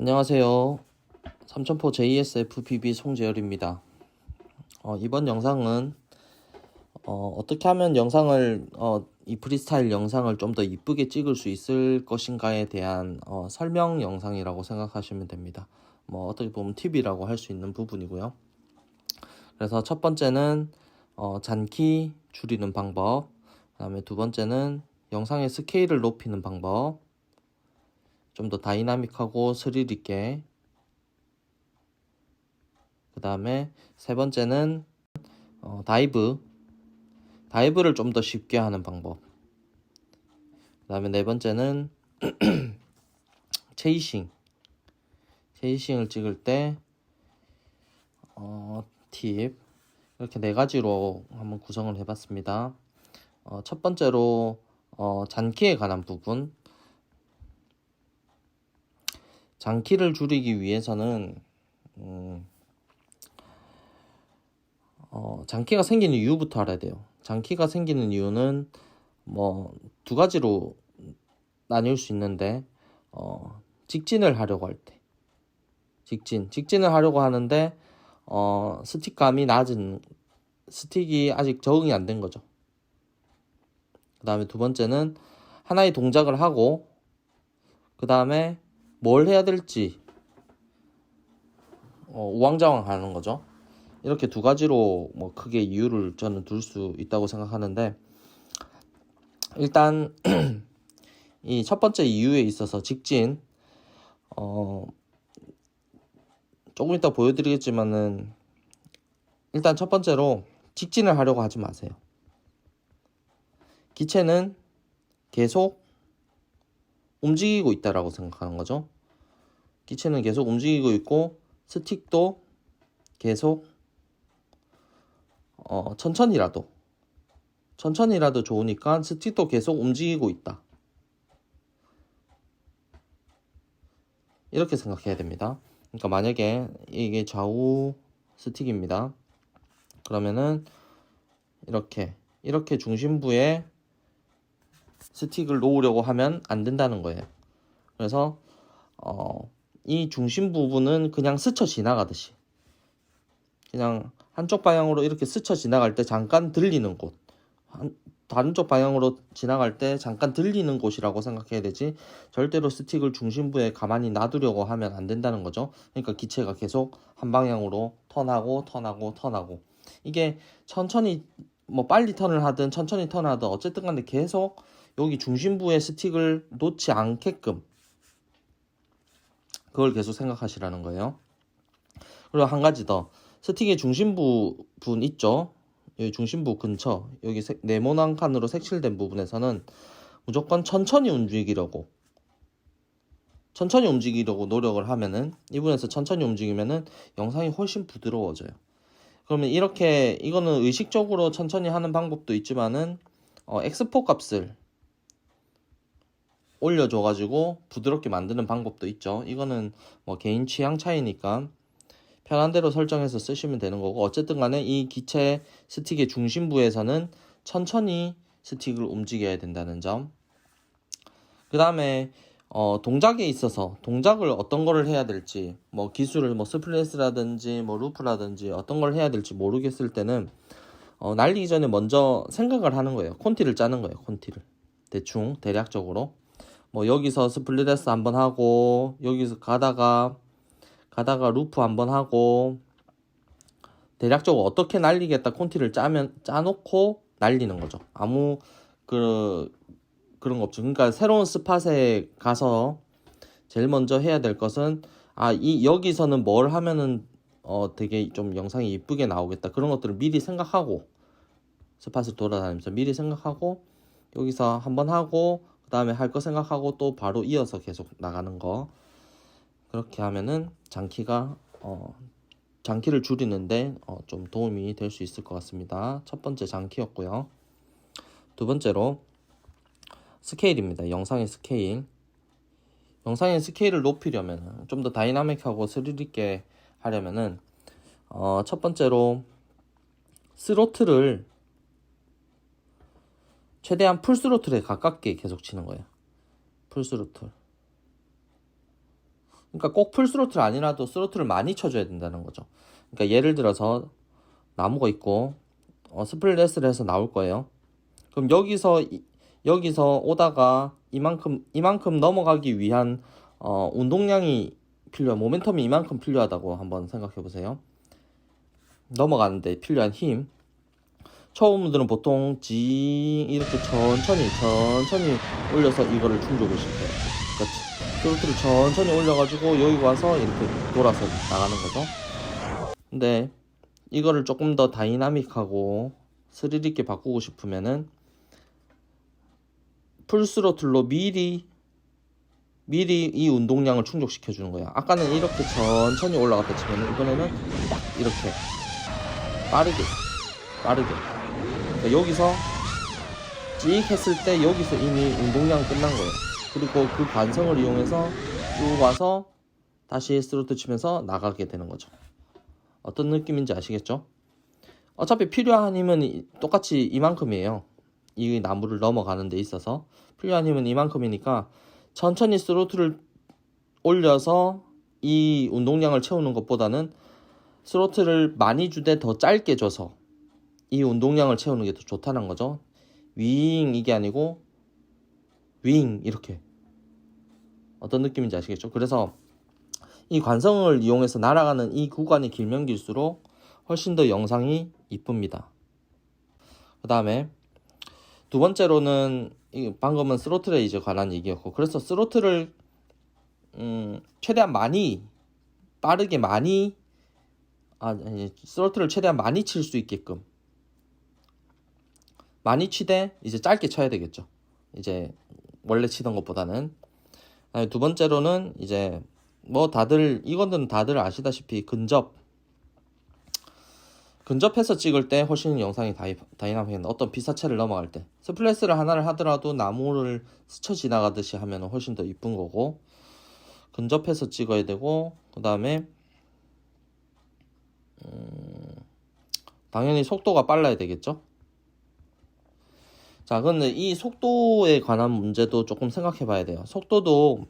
안녕하세요. 삼천포 JSFPB 송재열입니다. 이번 영상은 어떻게 하면 이 프리스타일 영상을 좀 더 이쁘게 찍을 수 있을 것인가에 대한 설명 영상이라고 생각하시면 됩니다. 어떻게 보면 팁이라고 할 수 있는 부분이고요. 그래서 첫 번째는 잔키 줄이는 방법, 그 다음에 두 번째는 영상의 스케일을 높이는 방법, 좀 더 다이나믹하고 스릴 있게, 그 다음에 세 번째는 다이브를 좀 더 쉽게 하는 방법. 그 다음에 네 번째는 체이싱을 찍을 때 팁. 이렇게 네 가지로 한번 구성을 해봤습니다. 첫 번째로 잔키에 관한 부분. 잔키를 줄이기 위해서는 잔키가 생기는 이유부터 알아야 돼요. 잔키가 생기는 이유는 두 가지로 나뉠 수 있는데 직진을 하려고 할 때, 직진을 하려고 하는데 스틱감이 낮은, 스틱이 아직 적응이 안 된 거죠. 그 다음에 두 번째는 하나의 동작을 하고 그 다음에 뭘 해야 될지 우왕좌왕 하는 거죠. 이렇게 두 가지로 크게 이유를 저는 둘 수 있다고 생각하는데, 일단 이 첫 번째 이유에 있어서 직진, 조금 이따 보여드리겠지만은 일단 첫 번째로 직진을 하려고 하지 마세요. 기체는 계속 움직이고 있다라고 생각하는 거죠. 기체는 계속 움직이고 있고 스틱도 계속 천천히라도 좋으니까 스틱도 계속 움직이고 있다, 이렇게 생각해야 됩니다. 그러니까 만약에 이게 좌우 스틱입니다. 그러면은 이렇게 중심부에 스틱을 놓으려고 하면 안 된다는 거예요. 그래서 이 중심 부분은 그냥 스쳐 지나가듯이, 그냥 한쪽 방향으로 이렇게 스쳐 지나갈 때 잠깐 들리는 곳, 다른 쪽 방향으로 지나갈 때 잠깐 들리는 곳이라고 생각해야 되지, 절대로 스틱을 중심부에 가만히 놔두려고 하면 안 된다는 거죠. 그러니까 기체가 계속 한 방향으로 턴하고 이게 천천히 빨리 턴을 하든 천천히 턴을 하든 어쨌든 간에 계속 여기 중심부에 스틱을 놓지 않게끔 그걸 계속 생각하시라는 거예요. 그리고 한 가지 더, 스틱의 중심부 부분 있죠? 여기 중심부 근처, 여기 네모난 칸으로 색칠된 부분에서는 무조건 천천히 움직이려고 노력을 하면은, 이 부분에서 천천히 움직이면은 영상이 훨씬 부드러워져요. 그러면 이거는 의식적으로 천천히 하는 방법도 있지만은 X4 값을 올려줘가지고 부드럽게 만드는 방법도 있죠. 이거는 개인 취향 차이니까 편한 대로 설정해서 쓰시면 되는 거고, 어쨌든 간에 이 기체 스틱의 중심부에서는 천천히 스틱을 움직여야 된다는 점. 그 다음에 동작에 있어서 동작을 어떤 거를 해야 될지, 기술을 스플릿이라든지 루프라든지 어떤 걸 해야 될지 모르겠을 때는 날리기 전에 먼저 생각을 하는 거예요. 콘티를 짜는 거예요. 콘티를 대략적으로 여기서 스플릿 한번 하고, 여기서 가다가 루프 한번 하고, 대략적으로 어떻게 날리겠다 콘티를 짜놓고 날리는 거죠. 아무 그런 거 없죠. 그러니까 새로운 스팟에 가서 제일 먼저 해야 될 것은 여기서는 뭘 하면은 되게 좀 영상이 이쁘게 나오겠다, 그런 것들을 미리 생각하고, 스팟을 돌아다니면서 미리 생각하고 여기서 한번 하고 그 다음에 할 거 생각하고 또 바로 이어서 계속 나가는 거. 그렇게 하면은 장키를 줄이는데 좀 도움이 될 수 있을 것 같습니다. 첫 번째 장키였고요. 두 번째로 스케일입니다. 영상의 스케일을 높이려면, 좀 더 다이나믹하고 스릴 있게 하려면은 첫 번째로 스로틀을 최대한 풀스로틀에 가깝게 계속 치는 거예요. 풀스로틀. 그러니까 꼭 풀스로틀 아니라도 스로틀을 많이 쳐줘야 된다는 거죠. 그러니까 예를 들어서 나무가 있고 스플릿을 해서 나올 거예요. 그럼 여기서 오다가 이만큼 넘어가기 위한 운동량이 필요한, 모멘텀이 이만큼 필요하다고 한번 생각해 보세요. 넘어가는데 필요한 힘. 초보분들은 보통 이렇게 천천히 올려서 이거를 충족을 시켜요. 그렇지. 스로틀을 천천히 올려가지고 여기 와서 이렇게 돌아서 나가는 거죠. 근데 이거를 조금 더 다이나믹하고 스릴 있게 바꾸고 싶으면은 풀스로틀로 미리 이 운동량을 충족시켜 주는 거야. 아까는 이렇게 천천히 올라갔다 치면 이번에는 딱 이렇게 빠르게 그러니까 여기서 찍 했을 때 여기서 이미 운동량 끝난 거예요. 그리고 그 관성을 이용해서 쭉 와서 다시 스로틀 치면서 나가게 되는 거죠. 어떤 느낌인지 아시겠죠? 어차피 필요한 힘은 똑같이 이만큼이에요. 이 나무를 넘어가는 데 있어서 필요한 힘은 이만큼이니까 천천히 스로틀을 올려서 이 운동량을 채우는 것보다는 스로틀을 많이 주되 더 짧게 줘서 이 운동량을 채우는 게 더 좋다는 거죠. 윙 이게 아니고 윙 이렇게. 어떤 느낌인지 아시겠죠? 그래서 이 관성을 이용해서 날아가는 이 구간이 길면 길수록 훨씬 더 영상이 이쁩니다. 그 다음에 두 번째로는 방금은 스로틀에 이제 관한 얘기였고, 그래서 스로틀을 최대한 스로틀을 최대한 많이 칠 수 있게끔 많이 치되 이제 짧게 쳐야 되겠죠. 이제 원래 치던 것보다는. 두 번째로는 이제 이거는 다들 아시다시피 근접해서 찍을 때 훨씬 영상이 다이나믹한, 어떤 비사체를 넘어갈 때 스플래시를 하나를 하더라도 나무를 스쳐 지나가듯이 하면 훨씬 더 이쁜 거고, 근접해서 찍어야 되고, 그 다음에 당연히 속도가 빨라야 되겠죠. 자, 근데 이 속도에 관한 문제도 조금 생각해 봐야 돼요. 속도도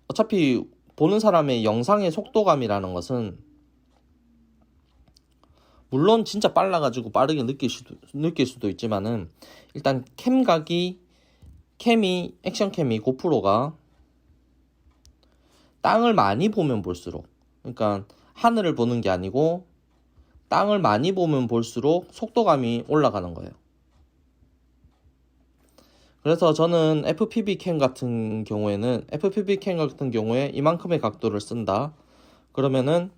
어차피 보는 사람의 영상의 속도감이라는 것은 물론 진짜 빨라가지고 빠르게 느낄 수도 있지만은, 일단 액션캠이 고프로가 땅을 많이 보면 볼수록, 그러니까 하늘을 보는 게 아니고 땅을 많이 보면 볼수록 속도감이 올라가는 거예요. 그래서 저는 FPV 캠 같은 경우에 이만큼의 각도를 쓴다. 그러면은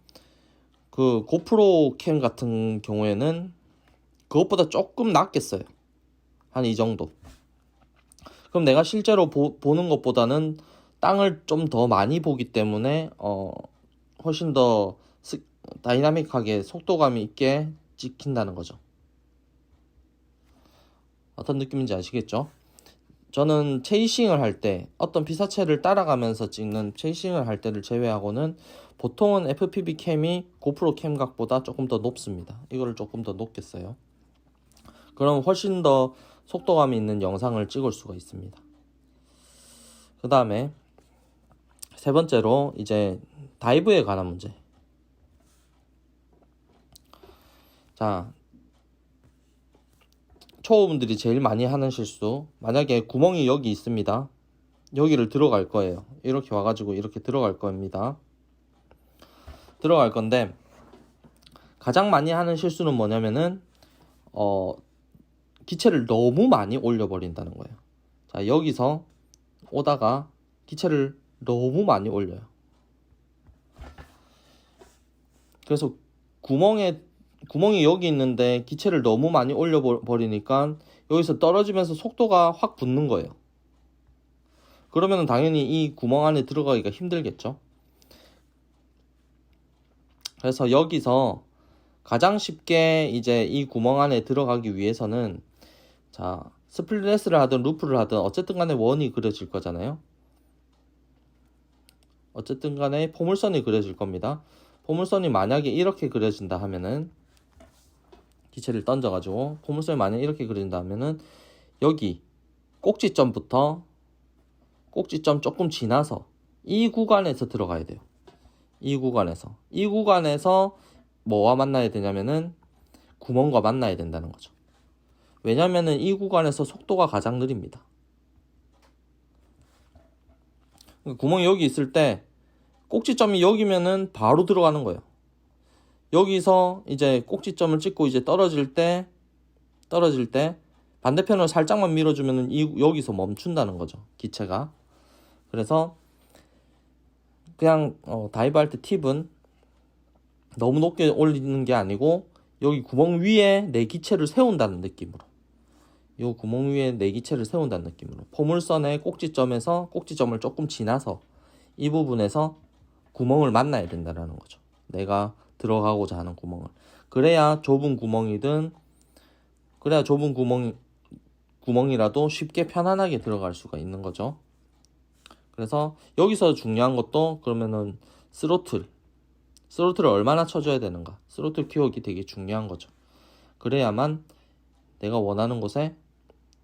그 고프로 캠 같은 경우에는 그것보다 조금 낮겠어요. 한 이 정도. 그럼 내가 실제로 보는 것보다는 땅을 좀 더 많이 보기 때문에 훨씬 더 다이나믹하게 속도감이 있게 찍힌다는 거죠. 어떤 느낌인지 아시겠죠? 저는 체이싱을 할 때, 어떤 피사체를 따라가면서 찍는 체이싱을 할 때를 제외하고는 보통은 FPV 캠이 고프로 캠각보다 조금 더 높습니다. 이거를 조금 더 높게 써요. 그럼 훨씬 더 속도감이 있는 영상을 찍을 수가 있습니다. 그 다음에 세 번째로 이제 다이브에 관한 문제. 자, 초보분들이 제일 많이 하는 실수, 만약에 구멍이 여기 있습니다. 여기를 들어갈 거예요. 이렇게 와가지고 이렇게 들어갈 겁니다. 들어갈 건데 가장 많이 하는 실수는 뭐냐면은 기체를 너무 많이 올려버린다는 거예요. 자, 여기서 오다가 기체를 너무 많이 올려요. 그래서 구멍이 여기 있는데 기체를 너무 많이 올려버리니까 여기서 떨어지면서 속도가 확 붙는 거예요. 그러면 당연히 이 구멍 안에 들어가기가 힘들겠죠. 그래서 여기서 가장 쉽게 이제 이 구멍 안에 들어가기 위해서는, 자, 스플릿을 하든 루프를 하든 어쨌든 간에 원이 그려질 거잖아요. 어쨌든 간에 포물선이 그려질 겁니다. 포물선이 만약에 이렇게 그려진다 하면은, 기체를 던져가지고 포물선이 만약에 이렇게 그려진다 하면은 여기 꼭지점부터 꼭지점 조금 지나서 이 구간에서 들어가야 돼요. 이 구간에서 뭐와 만나야 되냐면은 구멍과 만나야 된다는 거죠. 왜냐면은 이 구간에서 속도가 가장 느립니다. 구멍이 여기 있을 때 꼭지점이 여기면은 바로 들어가는 거예요. 여기서 이제 꼭지점을 찍고 이제 떨어질 때 반대편으로 살짝만 밀어주면은 여기서 멈춘다는 거죠. 기체가. 그래서 그냥 다이브 할 때 팁은 너무 높게 올리는 게 아니고 여기 구멍 위에 내 기체를 세운다는 느낌으로, 이 구멍 위에 내 기체를 세운다는 느낌으로 포물선의 꼭지점에서 꼭지점을 조금 지나서 이 부분에서 구멍을 만나야 된다는 거죠. 내가 들어가고자 하는 구멍을. 그래야 좁은 구멍이라도 쉽게 편안하게 들어갈 수가 있는 거죠. 그래서 여기서 중요한 것도 그러면은 스로틀을 얼마나 쳐줘야 되는가, 스로틀 키워기 되게 중요한 거죠. 그래야만 내가 원하는 곳에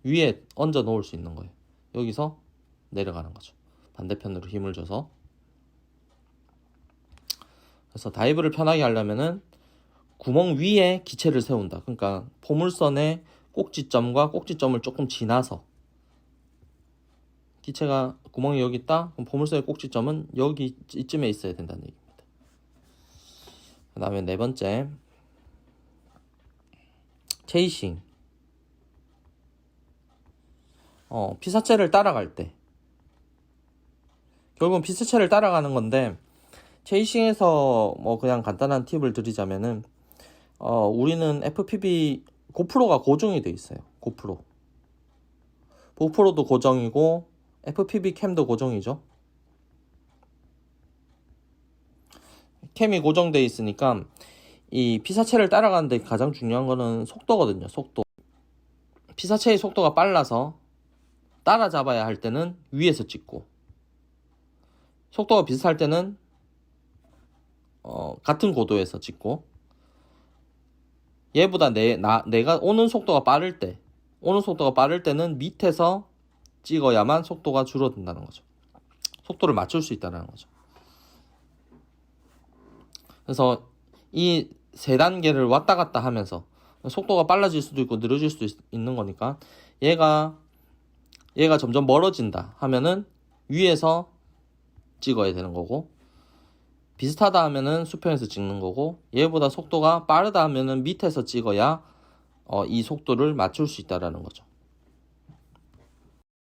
위에 얹어 놓을 수 있는 거예요. 여기서 내려가는 거죠. 반대편으로 힘을 줘서. 그래서 다이브를 편하게 하려면은 구멍 위에 기체를 세운다. 그러니까 포물선의 꼭지점과 꼭지점을 조금 지나서, 기체가 구멍이 여기 있다. 그럼 포물선의 꼭지점은 여기 이쯤에 있어야 된다는 얘기입니다. 그 다음에 네 번째, 체이싱. 피사체를 따라갈 때, 결국은 피사체를 따라가는 건데, 체이싱에서 뭐 그냥 간단한 팁을 드리자면은 우리는 FPV 고프로가 고정이 돼 있어요. 고프로도 고정이고 FPV 캠도 고정이죠. 캠이 고정돼 있으니까 이 피사체를 따라가는데 가장 중요한 거는 속도거든요. 속도. 피사체의 속도가 빨라서 따라잡아야 할 때는 위에서 찍고, 속도가 비슷할 때는 같은 고도에서 찍고, 얘보다 내가 오는 속도가 빠를 때는 밑에서 찍어야만 속도가 줄어든다는 거죠. 속도를 맞출 수 있다는 거죠. 그래서 이 세 단계를 왔다 갔다 하면서 속도가 빨라질 수도 있고 느려질 수도 있는 거니까, 얘가 점점 멀어진다 하면은 위에서 찍어야 되는 거고, 비슷하다 하면은 수평에서 찍는 거고, 얘보다 속도가 빠르다 하면은 밑에서 찍어야 이 속도를 맞출 수 있다라는 거죠.